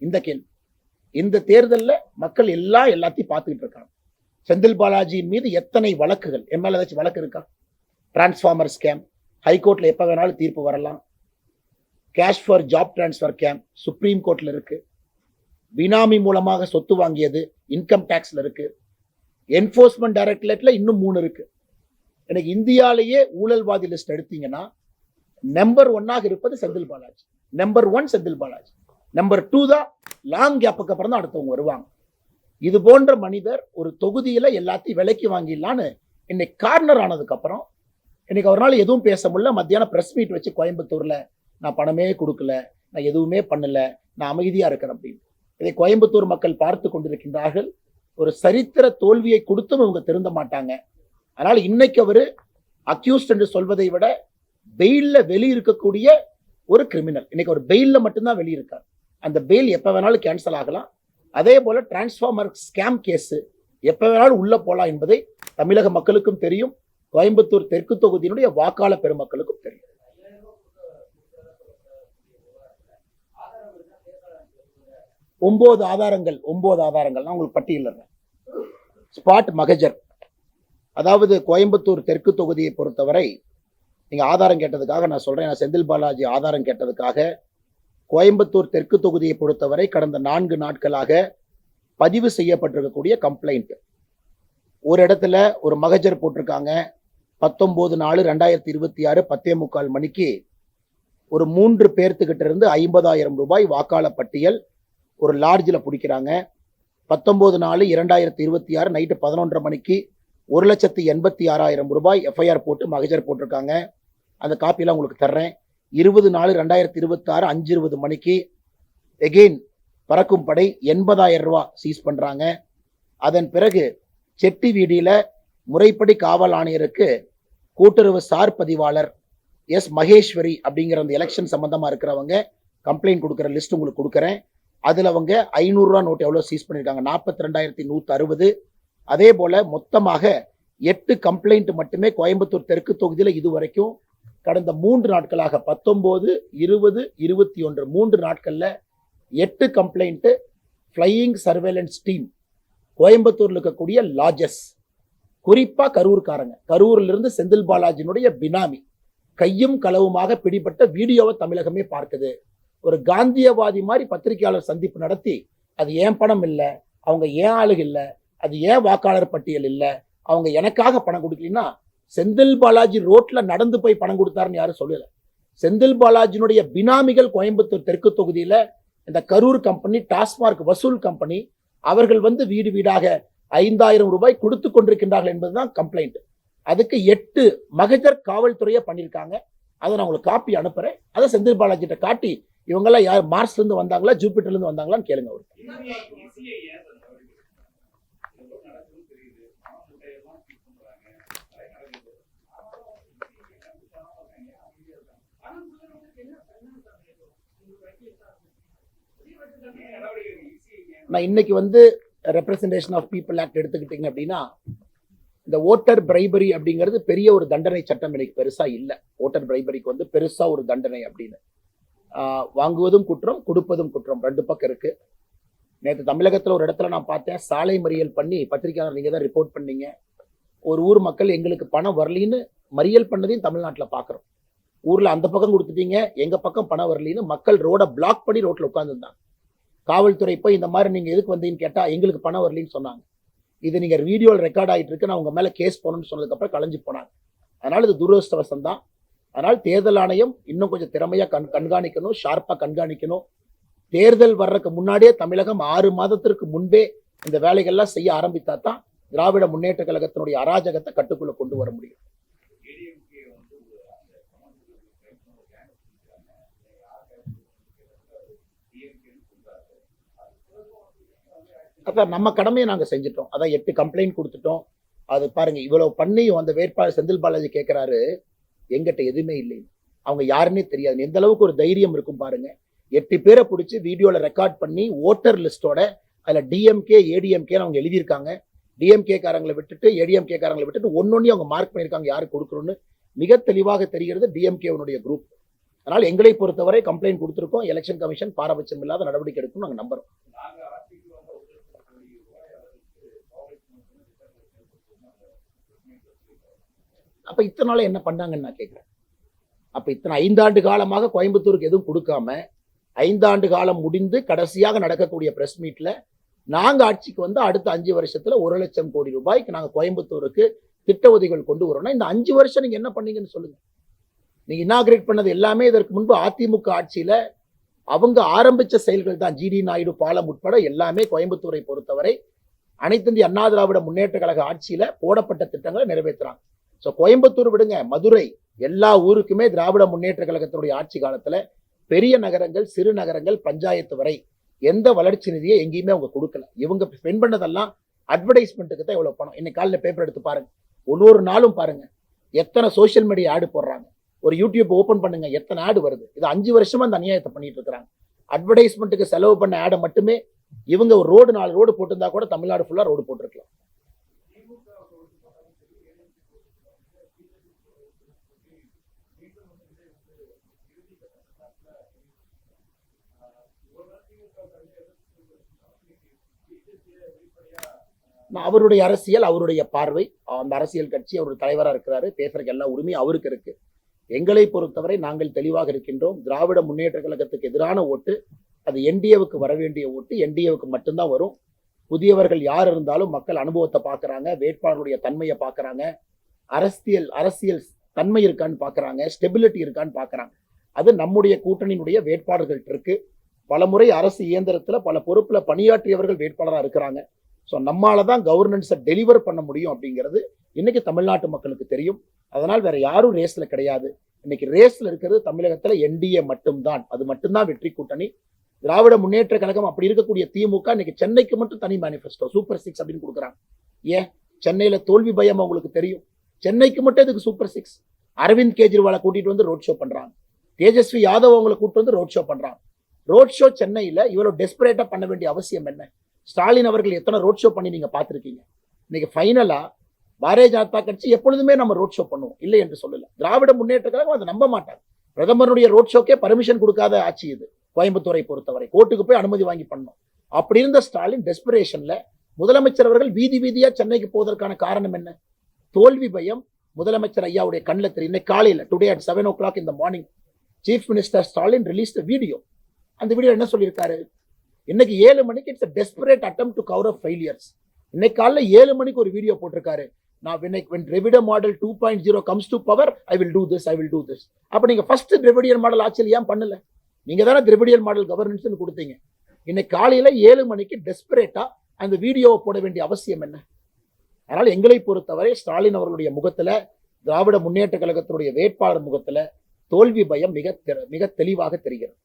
இந்த கேள்வி. இந்த தேர்தலில் மக்கள் எல்லாத்தையும் பார்த்துக்கிட்டு இருக்காங்க. செந்தில் பாலாஜியின் மீது எத்தனை வழக்குகள், எம்எல்ஏ ஏதாச்சும் வழக்கு இருக்கா? டிரான்ஸ்ஃபார்மர் ஸ்கேம் ஹைகோர்ட்ல எப்ப வேணாலும் தீர்ப்பு வரலாம். Cash for job transfer scam supreme கோர்ட்ல இருக்கு. பினாமி மூலமாக சொத்து வாங்கியது இன்கம் டாக்ஸ்ல இருக்கு. என்போர்ஸ்மெண்ட் டைரக்டரேட்ல இன்னும் 3 இருக்கு. எனக்கு இந்தியாலேயே ஊழல்வாதி லிஸ்ட் எடுத்தீங்கன்னா நம்பர் 1 இருப்பது செந்தில் பாலாஜி. நம்பர் 1 செந்தில் பாலாஜி. நம்பர் 2 தான். லாங் கேப்புக்கு அப்புறம் தான் அடுத்தவங்க வருவாங்க. இது போன்ற மனிதர் ஒரு தொகுதியில எல்லாத்தையும் விலைக்கு வாங்கிடலான்னு இன்னைக்கு கார்னர் ஆனதுக்கு அப்புறம் இன்னைக்கு ஒரு நாள் எதுவும் பேச முடியல. மத்தியானம் பிரஸ் மீட் வச்சு கோயம்புத்தூர்ல நான் பணமே கொடுக்கல, நான் எதுவுமே பண்ணல, நான் அமைதியா இருக்கிறேன் அப்படின்னு. இதை கோயம்புத்தூர் மக்கள் பார்த்து கொண்டிருக்கின்றார்கள். ஒரு சரித்திர தோல்வியை கொடுத்தும் இவங்க திருந்த மாட்டாங்க. அதனால இன்னைக்கு அவரு அக்யூஸ்ட் என்று சொல்வதை விட பெயில்ல வெளியிருக்கக்கூடிய ஒரு கிரிமினல். இன்னைக்கு ஒரு பெயில்ல மட்டும்தான் வெளியிருக்கார். அந்த பெயில் எப்ப வேணாலும் கேன்சல் ஆகலாம். அதே போல டிரான்ஸ்ஃபார்மர் ஸ்கேம் கேஸ் எப்ப வேணாலும் உள்ள போலாம் என்பதை தமிழக மக்களுக்கும் தெரியும், கோயம்புத்தூர் தெற்கு தொகுதியினுடைய வாக்காளர் பெருமக்களுக்கும் தெரியும். ஒன்பது ஆதாரங்கள் நான் உங்களுக்கு பட்டியலிடுறேன். ஸ்பாட் மகஜர், அதாவது கோயம்புத்தூர் தெற்கு தொகுதியை பொறுத்தவரை நீங்க ஆதாரம் கேட்டதுக்காக நான் சொல்றேன். செந்தில் பாலாஜி ஆதாரம் கேட்டதுக்காக கோயம்புத்தூர் தெற்கு தொகுதியை பொறுத்தவரை கடந்த 4 நாட்களாக பதிவு செய்யப்பட்டிருக்கக்கூடிய கம்ப்ளைண்ட். ஒரு இடத்துல ஒரு மகஜர் போட்டிருக்காங்க. 19/4/2026 10:45 மணிக்கு ஒரு 3 பேர்த்துக்கிட்ட இருந்து 50,000 ரூபாய் வாக்காளர் பட்டியல் ஒரு லார்ஜில் பிடிக்கிறாங்க. 19/4/2026 நைட்டு 11:30 மணிக்கு 1,86,000 ரூபாய் எஃப்ஐஆர் போட்டு மகஜர் போட்டிருக்காங்க. அந்த காப்பியெல்லாம் உங்களுக்கு தர்றேன். 20/4/2026 5:20 மணிக்கு எகெயின் பறக்கும் படை 80,000 ரூபாய் சீஸ் பண்றாங்க. அதன் பிறகு செட்டி வீதியில முறைப்படி காவல் ஆணையருக்கு கூட்டுறவு சார் பதிவாளர் எஸ் மகேஸ்வரி அப்படிங்கிற அந்த எலெக்ஷன் சம்பந்தமா இருக்கிறவங்க கம்ப்ளைண்ட் கொடுக்குற லிஸ்ட் உங்களுக்கு கொடுக்குறேன். அதுல அவங்க 500 ரூபா நோட் எவ்வளவு சீஸ் பண்ணிருக்காங்க, 42,160. அதே போல மொத்தமாக 8 கம்ப்ளைண்ட் மட்டுமே கோயம்புத்தூர் தெற்கு தொகுதியில இதுவரைக்கும் கடந்த 3 நாட்களாக 19, 20, 21 3 நாட்கள்ல 8 கம்ப்ளைண்ட் ஃபிளையிங் சர்வேலன்ஸ் டீம் கோயம்புத்தூர்ல இருக்கக்கூடிய லாஜஸ், குறிப்பா கரூர்காரங்க, கரூர்ல இருந்து செந்தில் பாலாஜினுடைய பினாமி கையும் களவுமாக பிடிபட்ட வீடியோவை தமிழகமே பார்க்குது. ஒரு காந்தியவாதி மாதிரி பத்திரிகையாளர் சந்திப்பு நடத்தி அது ஏன் பணம் இல்லை, அவங்க ஏன் ஆளுக இல்லை, அது ஏன் வாக்காளர் பட்டியல் இல்லை, அவங்க எனக்காக பணம் கொடுக்கலன்னா செந்தில் பாலாஜி ரோட்ல நடந்து போய் பணம் கொடுத்தாருன்னு யாரும் சொல்லல. செந்தில் பாலாஜினுடைய பினாமிகள் கோயம்புத்தூர் தெற்கு தொகுதியில இந்த கரூர் கம்பெனி, டாஸ்மார்க் வசூல் கம்பெனி, அவர்கள் வந்து வீடு வீடாக 5,000 ரூபாய் கொடுத்து கொண்டிருக்கின்றார்கள் என்பதுதான் கம்ப்ளைண்ட். அதுக்கு 8 மகஜர் காவல்துறையை பண்ணியிருக்காங்க. அதை நான் உங்களுக்கு காப்பி அனுப்புறேன். அதை செந்தில் பாலாஜி கிட்ட காட்டி இவங்கெல்லாம் யார் மார்ஸ்ல இருந்து வந்தாங்களா ஜூபிட்டர்ல இருந்து வந்தாங்களான்னு கேளுங்க. அவருக்கு நான் இன்னைக்கு வந்து ரெப்ரசன்டேஷன் ஆஃப் பீப்புள் ஆக்ட் எடுத்துக்கிட்டீங்க அப்படின்னா இந்த ஓட்டர் பிரைபரி அப்படிங்கிறது பெரிய ஒரு தண்டனை சட்டம் இன்னைக்கு பெருசா இல்லை. ஓட்டர் பிரைபரிக்கு வந்து பெருசா ஒரு தண்டனை அப்படின்னு வாங்குவதும் குற்றம், கொடுப்பதும் குற்றம், 2 பக்கம் இருக்கு. நேற்று தமிழகத்தில் ஒரு இடத்துல நான் பார்த்தேன், சாலை மறியல் பண்ணி பத்திரிகையாளர் நீங்க தான் ரிப்போர்ட் பண்ணீங்க. ஒரு ஊர் மக்கள் எங்களுக்கு பணம் வரலின்னு மறியல் பண்ணதையும் தமிழ்நாட்டில் பார்க்குறோம். ஊர்ல அந்த பக்கம் கொடுத்துட்டீங்க, எங்க பக்கம் பணம் வரலின்னு மக்கள் ரோட பிளாக் பண்ணி ரோட்ல உட்காந்துருந்தாங்க. காவல்துறை போய் இந்த மாதிரி நீங்க எதுக்கு வந்தீங்கன்னு கேட்டா எங்களுக்கு பணம் வரலின்னு சொன்னாங்க. இது நீங்க வீடியோவில் ரெக்கார்ட் ஆகிட்டு இருக்கு, நான் உங்க மேல கேஸ் போகணும்னு சொன்னதுக்கு அப்புறம் கலைஞ்சு போனாங்க. அதனால இது துரதிருஷ்டவசம் தான். அதனால் தேர்தல் ஆணையம் இன்னும் கொஞ்சம் திறமையா கண்காணிக்கணும், ஷார்ப்பா கண்காணிக்கணும். தேர்தல் வர்றதுக்கு முன்னாடியே தமிழகம் 6 மாதத்திற்கு முன்பே இந்த வேலைகள்லாம் செய்ய ஆரம்பித்தா தான் திராவிட முன்னேற்ற கழகத்தினுடைய அராஜகத்தை கட்டுக்குள்ள கொண்டு வர முடியும். அதான் நம்ம கடமையை நாங்க செஞ்சுட்டோம். அதான் 8 கம்ப்ளைண்ட் கொடுத்துட்டோம். அது பாருங்க, இவ்வளவு பண்ணியும் அந்த வேட்பாளர் செந்தில் பாலாஜி கேட்கிறாரு எங்கிட்ட எதுவுமே இல்லை, அவங்க யாருன்னே தெரியாது. எந்த அளவுக்கு ஒரு தைரியம் இருக்கும் பாருங்க. 8 பேரை பிடிச்சி வீடியோல ரெக்கார்ட் பண்ணி ஓட்டர் லிஸ்டோட அதுல டிஎம்கே ஏடிஎம்கே அவங்க எழுதியிருக்காங்க. டிஎம்கே காரங்களை விட்டுட்டு ஏடிஎம்கே காரங்களை விட்டுட்டு ஒன்னொன்னு அவங்க மார்க் பண்ணியிருக்காங்க யாரு கொடுக்கணும்னு. மிக தெளிவாக தெரிகிறது டிஎம்கேனுடைய குரூப். அதனால் எங்களை பொறுத்தவரை கம்ப்ளைண்ட் கொடுத்திருக்கோம். எலெக்ஷன் கமிஷன் பாரபட்சம் இல்லாத நடவடிக்கை எடுக்கும் நாங்க நம்புறோம். அப்ப இத்தனை நாள் என்ன பண்ணாங்கன்னு நான் கேட்கிறேன். அப்ப இத்தனை 5 ஆண்டு காலமாக கோயம்புத்தூருக்கு எதுவும் கொடுக்காம 5 ஆண்டு காலம் முடிந்து கடைசியாக நடக்கக்கூடிய பிரஸ் மீட்ல நாங்க ஆட்சிக்கு வந்து அடுத்த 5 வருஷத்துல 1 லட்சம் கோடி ரூபாய்க்கு நாங்க கோயம்புத்தூருக்கு திட்ட உதவிகள் கொண்டு வரோம்னா இந்த 5 வருஷம் நீங்க என்ன பண்ணீங்கன்னு சொல்லுங்க. நீங்க இனாகிரேட் பண்ணது எல்லாமே இதற்கு முன்பு அதிமுக ஆட்சியில அவங்க ஆரம்பிச்ச செயல்கள் தான். ஜிடி நாயுடு பாலம் உட்பட எல்லாமே கோயம்புத்தூரை பொறுத்தவரை அனைத்து இந்திய அண்ணா திராவிட முன்னேற்ற கழக ஆட்சியில போடப்பட்ட திட்டங்களை நிறைவேற்றுறாங்க. ஸோ கோயம்புத்தூர் விடுங்க, மதுரை எல்லா ஊருக்குமே திராவிட முன்னேற்ற கழகத்தினுடைய ஆட்சி காலத்துல பெரிய நகரங்கள், சிறு நகரங்கள், பஞ்சாயத்து வரை எந்த வளர்ச்சி நிதியை எங்கேயுமே அவங்க கொடுக்கல. இவங்க ஸ்பெண்ட் பண்ணதெல்லாம் அட்வர்டைஸ்மெண்ட்டுக்கு தான் இவ்வளவு பணம். இன்னைக்கு காலையில் பேப்பர் எடுத்து பாருங்க, ஒவ்வொரு நாளும் பாருங்க எத்தனை சோசியல் மீடியா ஆடு போடுறாங்க. ஒரு யூடியூப் ஓபன் பண்ணுங்க, எத்தனை ஆடு வருது. இது 5 வருஷமா அந்த அநியாயத்தை பண்ணிட்டு இருக்கிறாங்க. அட்வர்டைஸ்மெண்ட்டுக்கு செலவு பண்ண ஆடை மட்டுமே இவங்க ஒரு ரோடு 4 ரோடு போட்டிருந்தா கூட தமிழ்நாடு ஃபுல்லா ரோடு போட்டிருக்கலாம். அவருடைய அரசியல், அவருடைய பார்வை, அந்த அரசியல் கட்சி அவருடைய தலைவராக இருக்கிறாரு, பேசுறதுக்கு எல்லா உரிமையும் அவருக்கு இருக்கு. எங்களை பொறுத்தவரை நாங்கள் தெளிவாக இருக்கின்றோம். திராவிட முன்னேற்ற கழகத்துக்கு எதிரான ஓட்டு அது என்டிஏவுக்கு வர வேண்டிய ஓட்டு என்டிஏவுக்கு மட்டும்தான் வரும். புதியவர்கள் யார் இருந்தாலும் மக்கள் அனுபவத்தை பார்க்கறாங்க, வேட்பாளருடைய தன்மையை பார்க்கறாங்க, அரசியல் தன்மை இருக்கான்னு பார்க்கறாங்க, ஸ்டெபிலிட்டி இருக்கான்னு பார்க்கறாங்க. அது நம்முடைய கூட்டணியினுடைய வேட்பாளர்கள் இருக்கு. பலமுறை அரசு இயந்திரத்துல பல பொறுப்புல பணியாற்றியவர்கள் வேட்பாளராக இருக்கிறாங்க. ஸோ நம்மளால தான் கவர்னன்ஸை டெலிவர் பண்ண முடியும் அப்படிங்கிறது இன்னைக்கு தமிழ்நாட்டு மக்களுக்கு தெரியும். அதனால் வேற யாரும் ரேஸ்ல கிடையாது. இன்னைக்கு ரேஸ்ல இருக்கிறது தமிழகத்துல என்டிஏ மட்டும்தான். அது மட்டும்தான் வெற்றி கூட்டணி. திராவிட முன்னேற்ற கழகம் அப்படி இருக்கக்கூடிய திமுக இன்னைக்கு சென்னைக்கு மட்டும் தனி மேனிஃபெஸ்டோ சூப்பர் 6 அப்படின்னு கொடுக்குறாங்க. ஏன் சென்னையில தோல்வி பயம் அவங்களுக்கு தெரியும். சென்னைக்கு மட்டும் இதுக்கு சூப்பர் 6. அரவிந்த் கெஜ்ரிவாலை கூட்டிட்டு வந்து ரோட் ஷோ பண்றாங்க. தேஜஸ்வி யாதவ் அவங்களை கூட்டிட்டு வந்து ரோட் ஷோ பண்றாங்க. ரோட் ஷோ சென்னையில இவ்வளவு டெஸ்பரேட்டா பண்ண வேண்டிய அவசியம் என்ன? ஸ்டாலின் அவர்கள் எத்தனை ரோட் ஷோ பண்ணி நீங்க பார்த்திருக்கீங்க? இன்னைக்கு ஃபைனலா பாரதிய ஜனதா கட்சி எப்பொழுதுமே நம்ம ரோட் ஷோ பண்ணுவோம், இல்லை என்று சொல்லல. திராவிட முன்னேற்ற கழகம் அதை நம்ப மாட்டாங்க. பிரதமருடைய ரோட் ஷோக்கே பர்மிஷன் கொடுக்காத ஆட்சி இது. கோயம்புத்தூரை பொறுத்தவரை கோர்ட்டுக்கு போய் அனுமதி வாங்கி பண்ணோம். அப்படி இருந்த ஸ்டாலின் டெஸ்பரேஷன்ல முதலமைச்சர் அவர்கள் வீதி வீதியா சென்னைக்கு போவதற்கான காரணம் என்ன? தோல்வி பயம் முதலமைச்சர் ஐயாவுடைய கண்ணில் தெரியும். இன்னைக்கு காலையில் today at 7 o'clock in the morning chief minister Stalin release video. அந்த வீடியோ என்ன சொல்லியிருக்காரு? இன்னைக்கு 7 மணிக்கு it's desperate attempt to cover up failures. இன்னைக்கு காலையில் 7 மணிக்கு ஒரு வீடியோ போட்டிருக்காரு. நான் when Dravidian model 2.0 comes to power, I will do this. அப்ப நீங்க ஃபர்ஸ்ட் Dravidian மாடல் ஆட்சியில் ஏன் பண்ணல? நீங்க தானே Dravidian மாடல் கவர்னன்ஸ் கொடுத்தீங்க. இன்னைக்கு காலையில 7 மணிக்கு டெஸ்பரேட்டா அந்த வீடியோவை போட வேண்டிய அவசியம் என்ன? அதனால எங்களை பொறுத்தவரை ஸ்டாலின் அவர்களுடைய முகத்துல, திராவிட முன்னேற்ற கழகத்தினுடைய வேட்பாளர் முகத்துல தோல்வி பயம் மிக தெளிவாக தெரிகிறது.